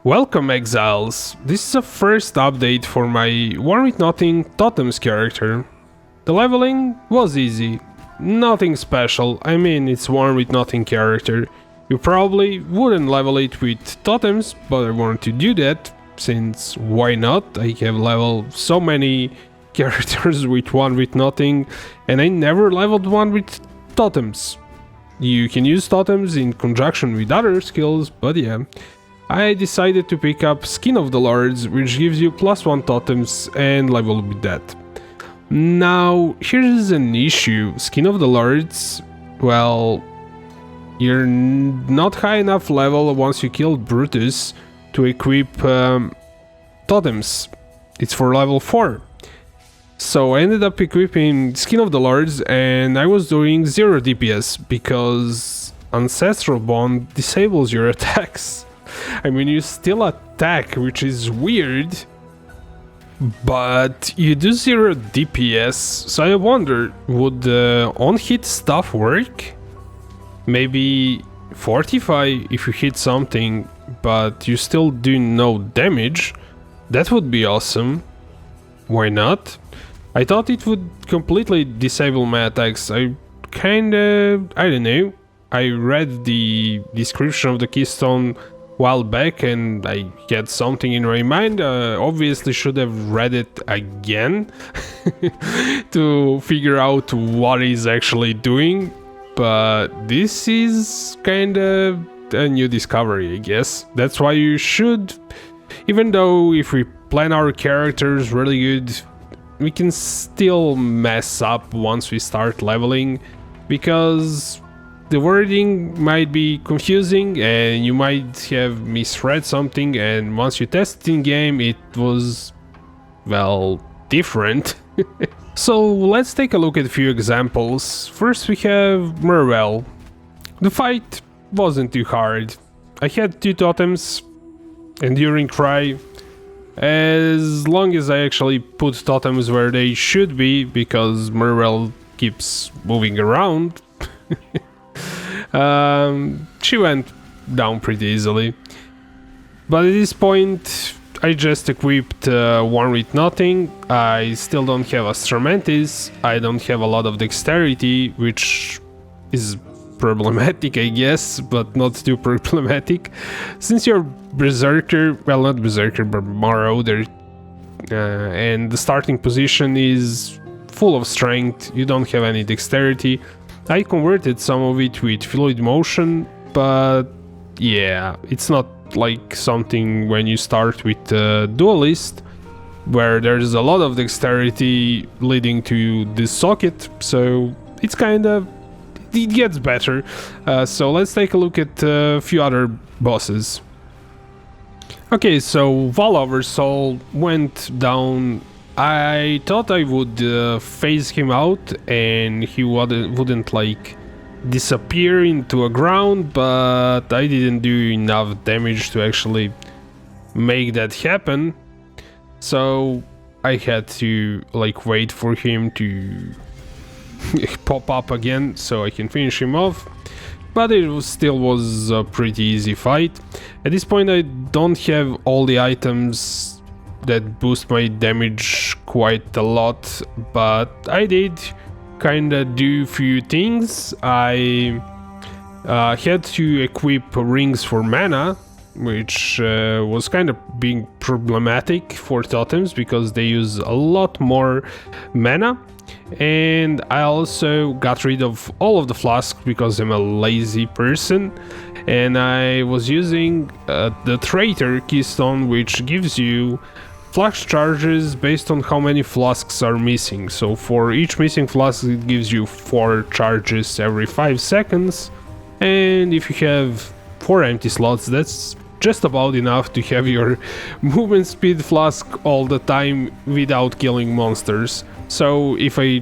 Welcome, exiles! This is a first update for my Nothing Totems character. The leveling was easy. Nothing special, I mean it's Nothing character. You probably wouldn't level it with totems, but I wanted to do that, since why not? I have leveled so many characters with Nothing, and I never leveled one with totems. You can use totems in conjunction with other skills, but yeah. I decided to pick up Skin of the Lords, which gives you +1 totems and level with that. Now, here's an issue. Skin of the Lords, well, you're not high enough level once you kill Brutus to equip totems. It's for level 4. So I ended up equipping Skin of the Lords and I was doing 0 DPS because Ancestral Bond disables your attacks. I mean, you still attack, which is weird, but you do 0 DPS, so I wonder, would the on-hit stuff work? Maybe Fortify if you hit something, but you still do no damage? That would be awesome. Why not? I thought it would completely disable my attacks. I don't know. I read the description of the keystone while back and I had something in my mind. Obviously should have read it again to figure out what it's actually doing, but this is kinda a new discovery, I guess. That's why you should, even though if we plan our characters really good, we can still mess up once we start leveling, because the wording might be confusing and you might have misread something, and once you test it in game it was, well, different. So let's take a look at a few examples. First we have Merwell. The fight wasn't too hard. I had 2 totems, Enduring Cry, as long as I actually put totems where they should be, because Merwell keeps moving around. She went down pretty easily. But at this point, I just equipped one with nothing. I still don't have Astromantis. I don't have a lot of dexterity, which is problematic, I guess, but not too problematic. Since you're Berserker, well, not Berserker, but Marauder, and the starting position is full of strength, you don't have any dexterity. I converted some of it with fluid motion, but yeah, it's not like something when you start with Duelist, where there's a lot of dexterity leading to this socket, so it's it gets better. So let's take a look at a few other bosses. Okay, so Val Oversoul went down. I thought I would phase him out and he wouldn't like disappear into a ground, but I didn't do enough damage to actually make that happen. So I had to like wait for him to pop up again so I can finish him off. But it still was a pretty easy fight. At this point I don't have all the items that boost my damage quite a lot, but I did kinda do few things. I had to equip rings for mana, which was kind of being problematic for totems because they use a lot more mana. And I also got rid of all of the flasks because I'm a lazy person, and I was using the Traitor keystone, which gives you flask charges based on how many flasks are missing. So for each missing flask it gives you 4 charges every 5 seconds, and if you have 4 empty slots, that's just about enough to have your movement speed flask all the time without killing monsters. So if I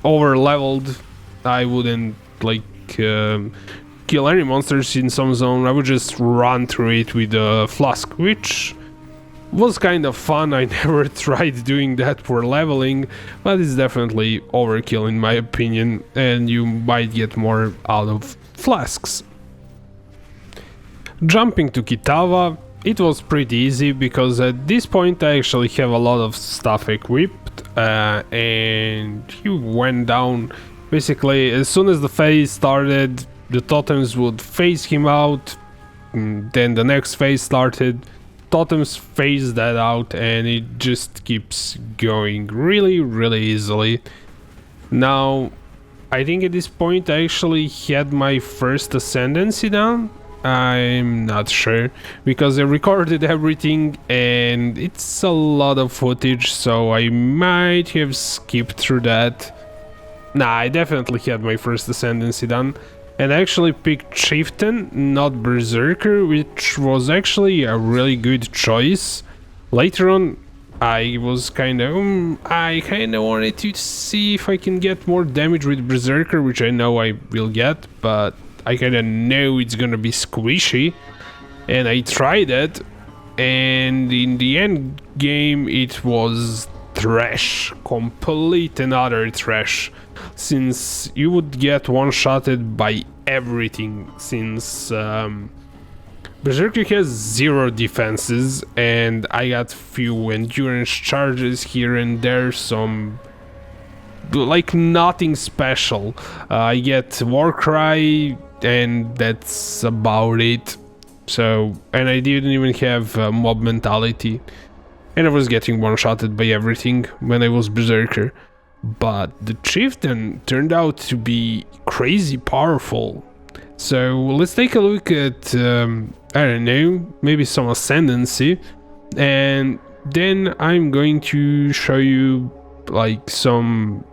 over leveled, I wouldn't like kill any monsters in some zone. I would just run through it with a flask, which was kind of fun. I never tried doing that for leveling, but it's definitely overkill in my opinion, and you might get more out of flasks. Jumping to Kitava, it was pretty easy because at this point I actually have a lot of stuff equipped, and he went down. Basically, as soon as the phase started, the totems would phase him out, then the next phase started, totems phase that out, and it just keeps going really, really easily. Now, I think at this point I actually had my first ascendancy down. I'm not sure, because I recorded everything and it's a lot of footage, so I might have skipped through that. Nah, I definitely had my first ascendancy done, and I actually picked chieftain, not berserker, which was actually a really good choice. Later on, I was I kinda wanted to see if I can get more damage with berserker, which I know I will get, but I kinda know it's gonna be squishy, and I tried it, and in the end game it was trash, complete and utter trash, since you would get one-shotted by everything, since Berserker has 0 defenses, and I got few endurance charges here and there, some like nothing special. I get Warcry, and that's about it. So, and I didn't even have mob mentality, and I was getting one-shotted by everything when I was Berserker. But the chieftain turned out to be crazy powerful. So let's take a look at, I don't know, maybe some ascendancy, and then I'm going to show you like some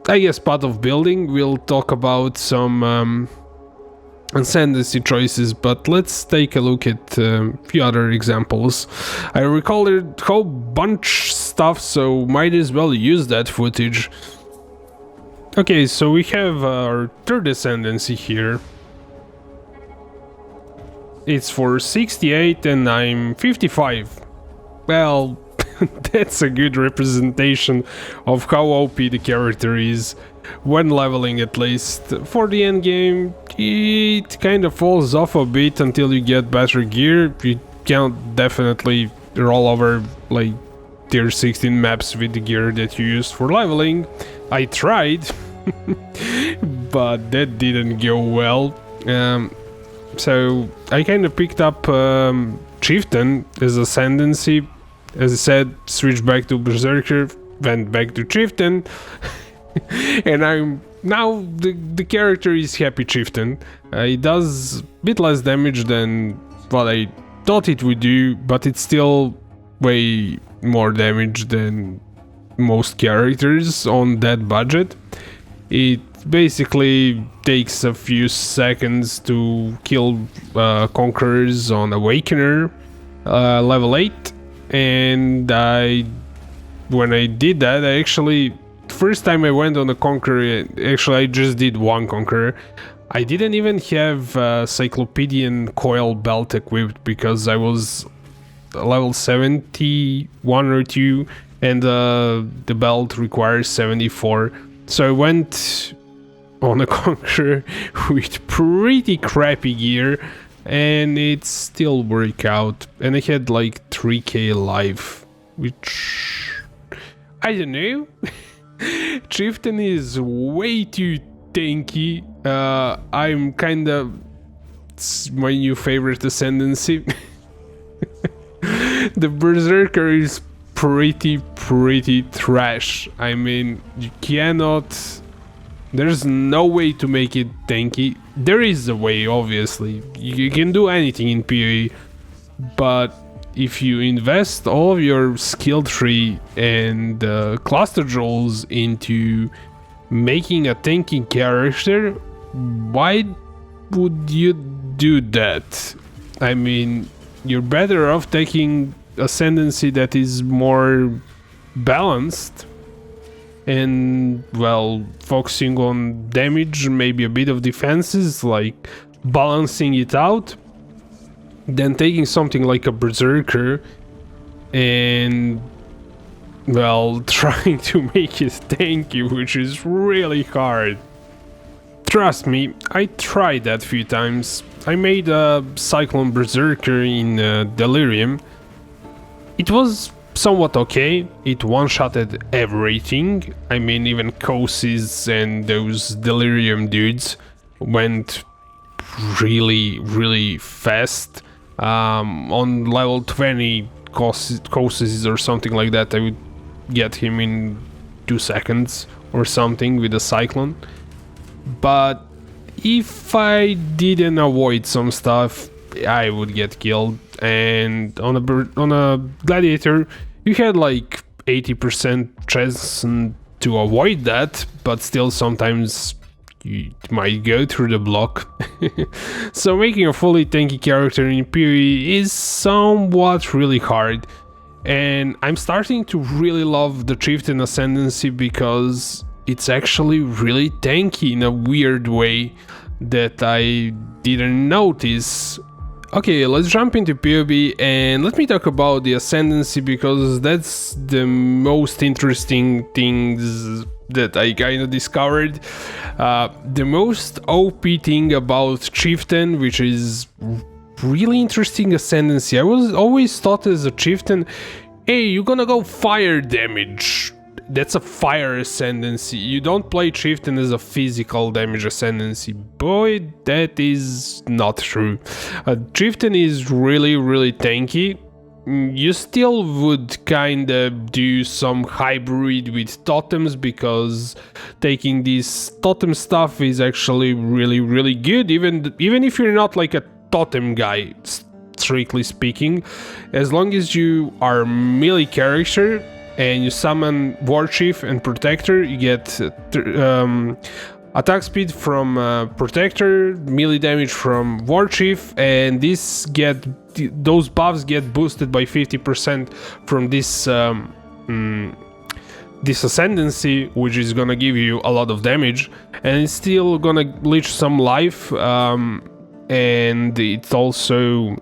I guess part of building. We'll talk about some ascendancy choices, but let's take a look at a few other examples. I recorded a whole bunch stuff, so might as well use that footage. Okay, so we have our third ascendancy here. It's for 68 and I'm 55. Well, that's a good representation of how OP the character is, when leveling at least. For the end game, it kind of falls off a bit until you get better gear. You can't definitely roll over like tier 16 maps with the gear that you used for leveling. I tried, but that didn't go well. So I kind of picked up chieftain as ascendancy. As I said, switched back to berserker, went back to chieftain, and I'm now the character is happy chieftain. It does a bit less damage than what I thought it would do, but it's still way more damage than most characters on that budget. It basically takes a few seconds to kill conquerors on Awakener level 8, and when I did that, I actually, first time I went on a conqueror, actually I just did one conqueror. I didn't even have Cyclopedian coil belt equipped because I was level 71 or 2, and the belt requires 74. So I went on a conqueror with pretty crappy gear, and it still worked out. And I had like 3k life, which I don't know. Chieftain is way too tanky. I'm kinda, it's my new favorite ascendancy. The berserker is pretty trash. I mean, you cannot, there's no way to make it tanky. There is a way, obviously. You can do anything in POE, but if you invest all of your skill tree and cluster jewels into making a tanky character, why would you do that? I mean, you're better off taking ascendancy that is more balanced and, well, focusing on damage, maybe a bit of defenses, like balancing it out, than taking something like a berserker and, well, trying to make it tanky, which is really hard. Trust me, I tried that few times. I made a Cyclone Berserker in Delirium. It was somewhat okay. It one-shotted everything. I mean, even Kosis and those Delirium dudes went really fast. On level 20 Kosis or something like that, I would get him in 2 seconds or something with a Cyclone. But if I didn't avoid some stuff, I would get killed. And on a gladiator, you had like 80% chance to avoid that, but still sometimes you might go through the block. So making a fully tanky character in POE is somewhat really hard. And I'm starting to really love the chieftain ascendancy because it's actually really tanky in a weird way that I didn't notice. Okay, let's jump into POE and let me talk about the ascendancy because that's the most interesting things that I kind of discovered. The most OP thing about chieftain, which is really interesting ascendancy. I was always thought as a chieftain, hey, you're gonna go fire damage. That's a fire ascendancy. You don't play chieftain as a physical damage ascendancy. Boy, that is not true. Chieftain is really tanky. You still would kinda do some hybrid with totems because taking this totem stuff is actually really good. Even if you're not like a totem guy, strictly speaking, as long as you are melee character and you summon Warchief and Protector, you get attack speed from Protector, melee damage from Warchief, and those buffs get boosted by 50% from this this ascendancy, which is gonna give you a lot of damage, and it's still gonna leech some life, and it also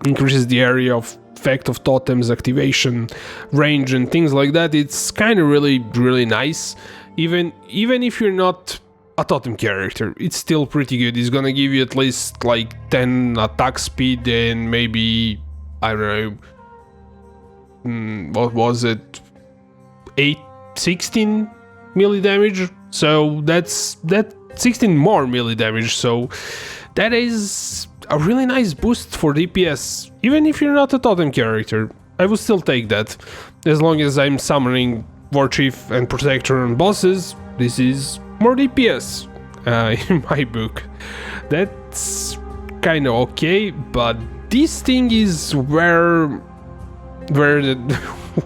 increases the area of effect of totems, activation, range, and things like that. It's kind of really nice. Even if you're not a totem character, it's still pretty good. It's gonna give you at least like 10 attack speed and maybe, I don't know, what was it, 16 melee damage. So that's 16 more melee damage. So that is a really nice boost for DPS. Even if you're not a totem character, I will still take that. As long as I'm summoning Warchief and Protector on bosses, this is more DPS in my book. That's kind of okay, but this thing is where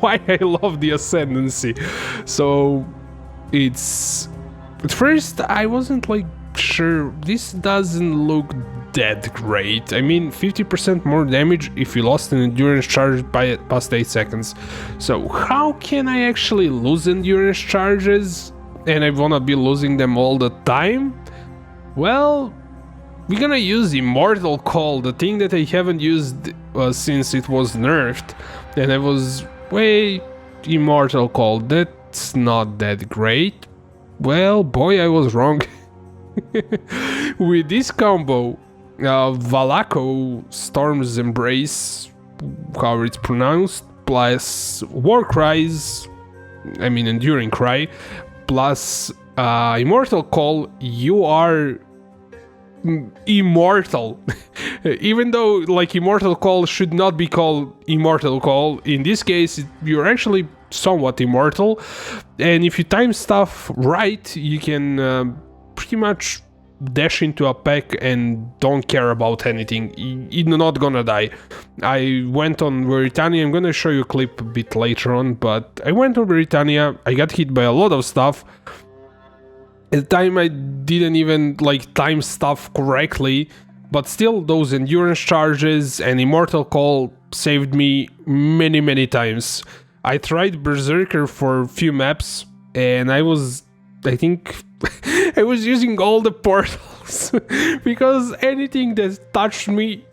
why I love the ascendancy. So it's, at first I wasn't like sure, this doesn't look that great. I mean, 50% more damage if you lost an endurance charge by past 8 seconds. So how can I actually lose endurance charges and I wanna be losing them all the time? Well, we're gonna use Immortal Call, the thing that I haven't used since it was nerfed, and I was, wait, Immortal Call, that's not that great. Well, boy, I was wrong. With this combo, Valako Storm's Embrace, however it's pronounced, plus War Cries, I mean Enduring Cry, plus Immortal Call, you are immortal. Even though like Immortal Call should not be called Immortal Call, in this case you're actually somewhat immortal, and if you time stuff right, you can pretty much dash into a pack and don't care about anything. You're not gonna die. I went on Veritania, I'm gonna show you a clip a bit later on, but I went on Veritania, I got hit by a lot of stuff. At the time I didn't even like time stuff correctly, but still those endurance charges and Immortal Call saved me many times. I tried Berserker for a few maps and I think I was using all the portals because anything that touched me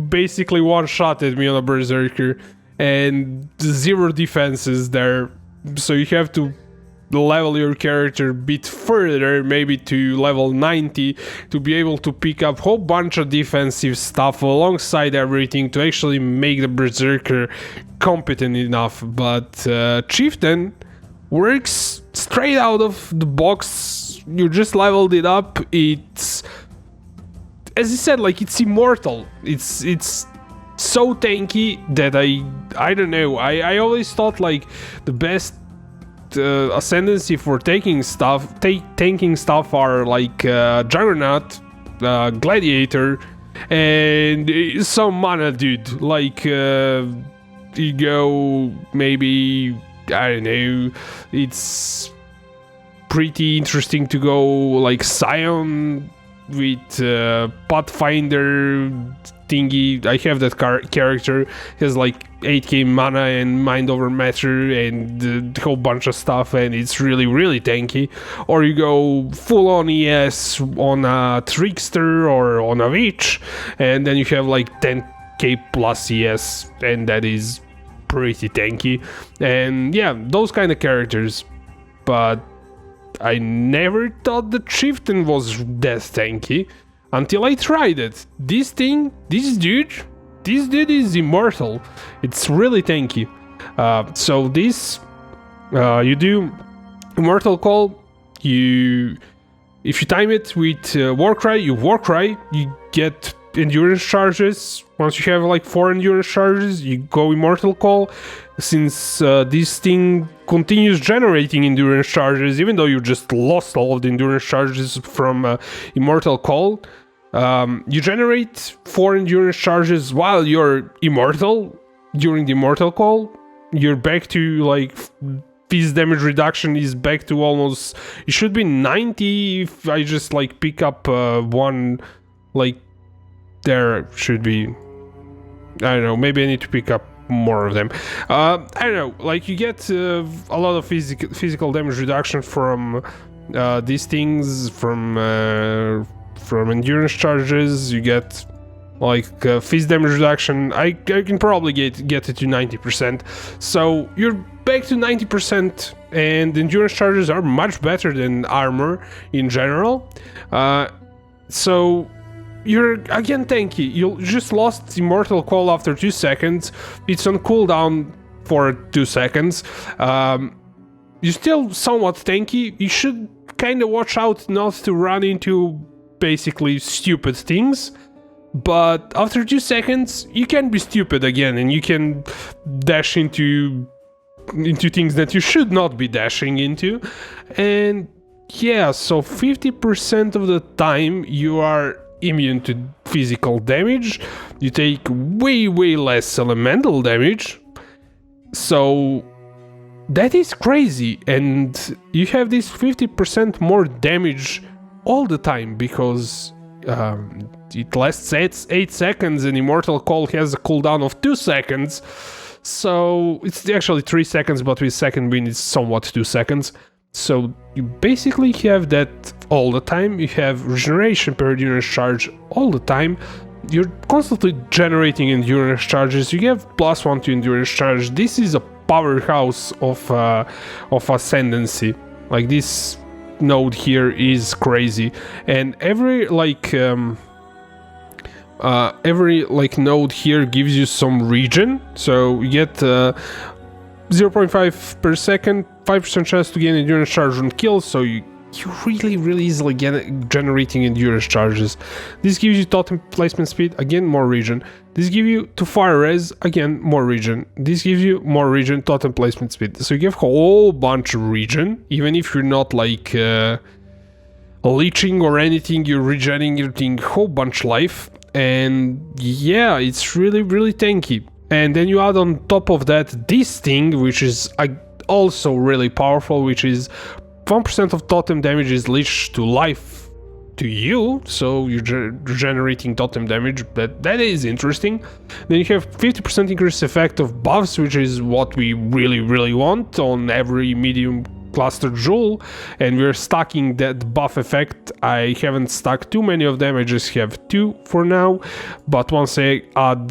basically one-shotted me on a Berserker, and 0 defenses there, so you have to level your character a bit further, maybe to level 90, to be able to pick up a whole bunch of defensive stuff alongside everything to actually make the berserker competent enough. But chieftain works straight out of the box. You just leveled it up. It's, as I said, like, it's immortal. It's so tanky that I don't know. I always thought like the best ascendancy for tanking stuff are like Juggernaut, Gladiator, and some mana dude. Like you go maybe, I don't know. It's pretty interesting to go like Scion with Pathfinder thingy. I have that character. He has like 8k mana and mind over matter and a whole bunch of stuff, and it's really, really tanky. Or you go full on ES on a Trickster or on a Witch, and then you have like 10k plus ES, and that is pretty tanky. And yeah, those kind of characters. But I never thought the chieftain was that tanky until I tried it. This dude is immortal. It's really tanky. So this, you do immortal call. If you time it with Warcry, you get endurance charges. Once you have like 4 endurance charges, you go immortal call. Since this thing continues generating endurance charges, even though you just lost all of the endurance charges from immortal call, you generate 4 endurance charges while you're immortal. During the immortal call, you're back to like piece damage reduction is back to almost, it should be 90 if I just like pick up one, like there should be, I don't know, maybe I need to pick up more of them. I don't know, like you get a lot of physical damage reduction from these things, from endurance charges. You get like fist damage reduction. I can probably get it to 90%. So you're back to 90%, and endurance charges are much better than armor in general. So you're again tanky. You just lost Immortal Call after 2 seconds. It's on cooldown for 2 seconds. You're still somewhat tanky. You should kind of watch out not to run into basically stupid things. But after 2 seconds, you can be stupid again, and you can dash into things that you should not be dashing into. And yeah, so 50% of the time you are immune to physical damage. You take way less elemental damage. So that is crazy, and you have this 50% more damage all the time because it lasts 8 seconds, and Immortal Call has a cooldown of 2 seconds. So it's actually 3 seconds, but with second wind it's somewhat 2 seconds. So you basically have that all the time. You have regeneration per endurance charge all the time. You're constantly generating endurance charges. You have +1 to endurance charge. This is a powerhouse of ascendancy. Like, this node here is crazy, and every node here gives you some regen. So you get 0.5 per second, 5% chance to gain endurance charge on kill, so you really easily get generating endurance charges. This gives you totem placement speed, again more regen. This gives you to fire res, again more regen. This gives you more regen, totem placement speed. So you get a whole bunch of regen, even if you're not like leeching or anything, you're regenerating a whole bunch life. And yeah, it's really tanky. And then you add on top of that this thing, which is also really powerful, which is 1% of totem damage is leached to life to you, so you're generating totem damage. That is interesting. Then you have 50% increased effect of buffs, which is what we really want on every medium cluster jewel, and we're stacking that buff effect. I haven't stacked too many of them, I just have 2 for now, but once I add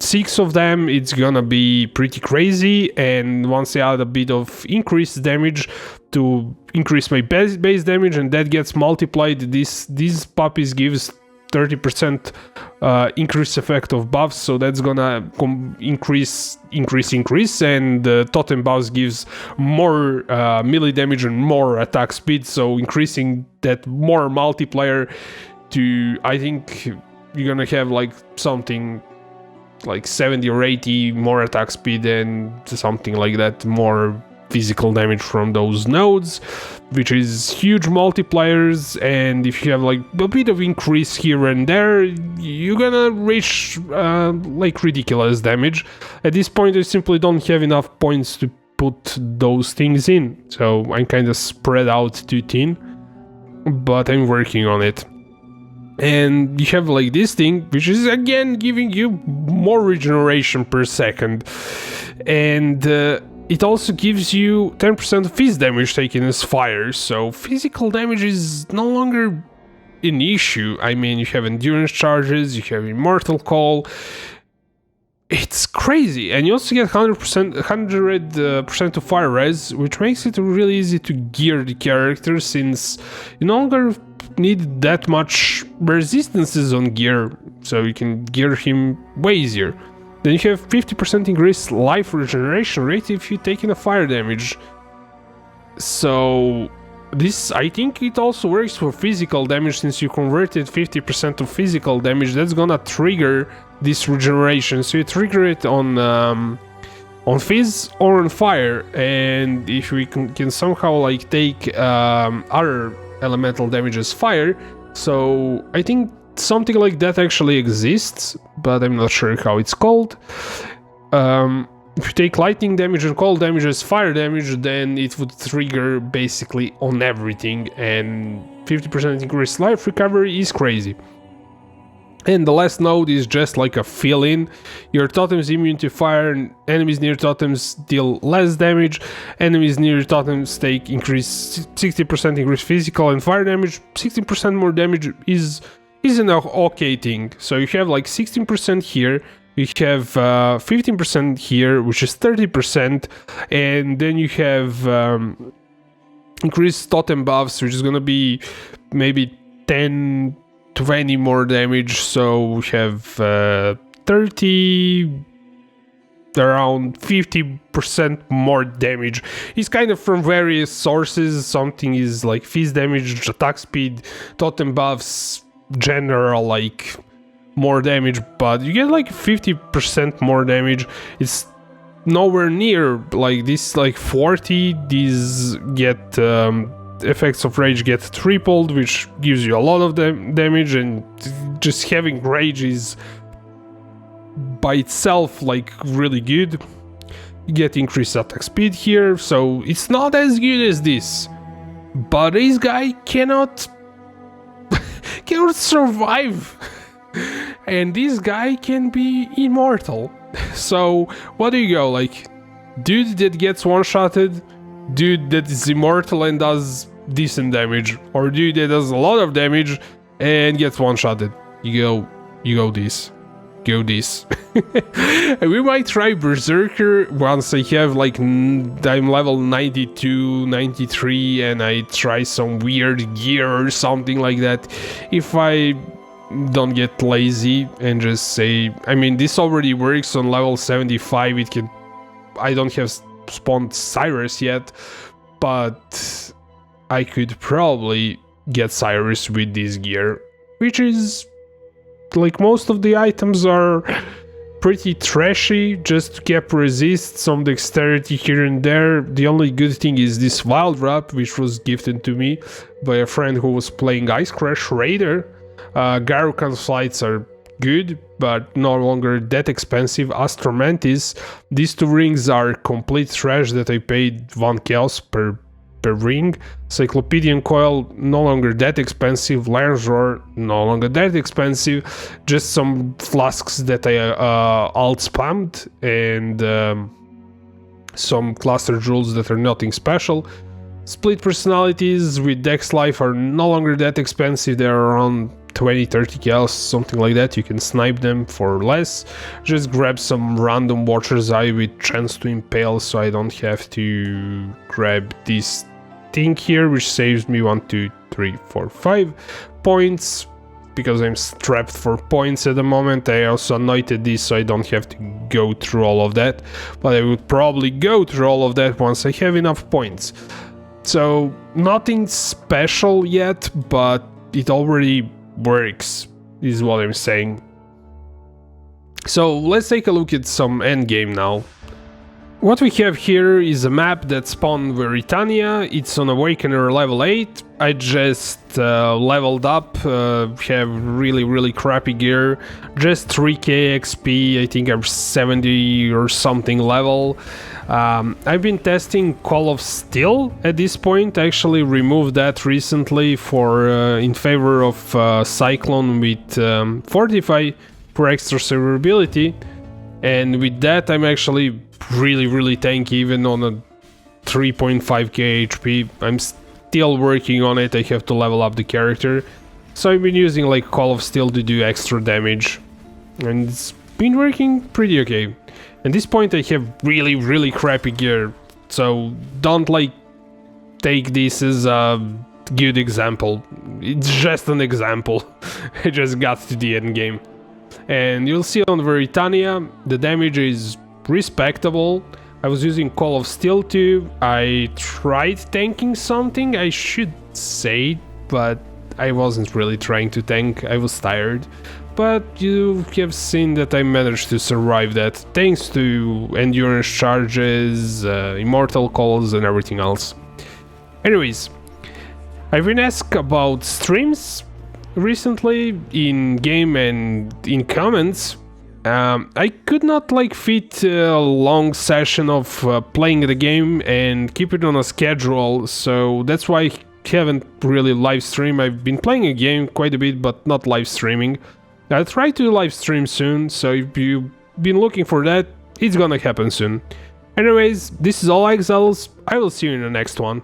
6 of them, it's gonna be pretty crazy. And once I add a bit of increased damage, to increase my base damage, and that gets multiplied. These puppies gives 30% increase effect of buffs, so that's gonna increase, and totem buffs gives more melee damage and more attack speed, so increasing that more multiplier to, I think you're gonna have like something like 70 or 80 more attack speed and something like that, more physical damage from those nodes, which is huge multipliers. And if you have like a bit of increase here and there, you're gonna reach like ridiculous damage. At this point I simply don't have enough points to put those things in, so I'm kind of spread out too thin, but I'm working on it. And you have like this thing, which is again giving you more regeneration per second, and it also gives you 10% of phys damage taken as fire, so physical damage is no longer an issue. I mean, you have endurance charges, you have immortal call. It's crazy, and you also get 100% of fire res, which makes it really easy to gear the character, since you no longer need that much resistances on gear, so you can gear him way easier. Then you have 50% increased life regeneration rate if you take in a fire damage. So this, I think it also works for physical damage, since you converted 50% of physical damage, that's gonna trigger this regeneration. So you trigger it on fizz or on fire, and if we can somehow like take other elemental damage as fire, so I think something like that actually exists, but I'm not sure how it's called. If you take lightning damage and cold damage as fire damage, then it would trigger basically on everything, and 50% increased life recovery is crazy. And the last node is just like a fill-in. Your totem is immune to fire, and enemies near totems deal less damage. Enemies near totems take increase 60% increased physical and fire damage. 16% more damage is an okay thing. So you have like 16% here, you have 15% here, which is 30%, and then you have increased totem buffs, which is gonna be maybe 10, 20 more damage. So we have 30, around 50% more damage. It's kind of from various sources. Something is like fizz damage, attack speed, totem buffs, general like more damage, but you get like 50% more damage. It's nowhere near like this, like 40. These get effects of rage get tripled, which gives you a lot of damage, and just having rage is by itself like really good. You get increased attack speed here, so it's not as good as this, but this guy cannot survive, and this guy can be immortal. So what do you go, like dude that gets one-shotted, dude that is immortal and does decent damage, or dude that does a lot of damage and gets one-shotted? You go this. We might try Berserker once I have like I'm level 92, 93, and I try some weird gear or something like that. If I don't get lazy and just say, I mean, this already works on level 75. It can, I don't have spawned Cyrus yet, but I could probably get Cyrus with this gear, which is like most of the items are pretty trashy, just cap resist, some dexterity here and there. The only good thing is this wild wrap, which was gifted to me by a friend who was playing Ice Crash Raider. Garukan's flights are good, but no longer that expensive. Astro Mantis, these two rings are complete trash that I paid 1 chaos per ring. Cyclopedian Coil, no longer that expensive. Lion's Roar, no longer that expensive. Just some flasks that I alt spammed, and some cluster jewels that are nothing special. Split personalities with Dex Life are no longer that expensive. They're around 20-30 chaos, something like that. You can snipe them for less. Just grab some random Watcher's Eye with chance to impale, so I don't have to grab this think here, which saves me 1, 2, 3, 4, 5 points, because I'm strapped for points at the moment. I also anointed this so I don't have to go through all of that, but I would probably go through all of that once I have enough points. So nothing special yet, but it already works, is what I'm saying. So let's take a look at some endgame now. What we have here is a map that spawned Veritania. It's on Awakener level 8. I just leveled up, have really crappy gear, just 3k XP, I think I'm 70 or something level. I've been testing Call of Steel at this point. I actually removed that recently for in favor of Cyclone with Fortify for extra survivability, and with that I'm actually really tanky, even on a 3.5k HP. I'm still working on it. I have to level up the character, so I've been using like Call of Steel to do extra damage, and it's been working pretty okay. At this point I have really crappy gear, so don't like take this as a good example. It's just an example. I just got to the end game, and you'll see on Veritania the damage is respectable. I was using Call of Steel too. I tried tanking something, I should say, but I wasn't really trying to tank. I was tired. But you have seen that I managed to survive that thanks to endurance charges, immortal calls and everything else. Anyways, I've been asked about streams recently in game and in comments. I could not like fit a long session of playing the game and keep it on a schedule, so that's why I haven't really live streamed. I've been playing a game quite a bit, but not live streaming. I'll try to live stream soon, so if you've been looking for that, it's gonna happen soon. Anyways, this is all, Exiles. I will see you in the next one.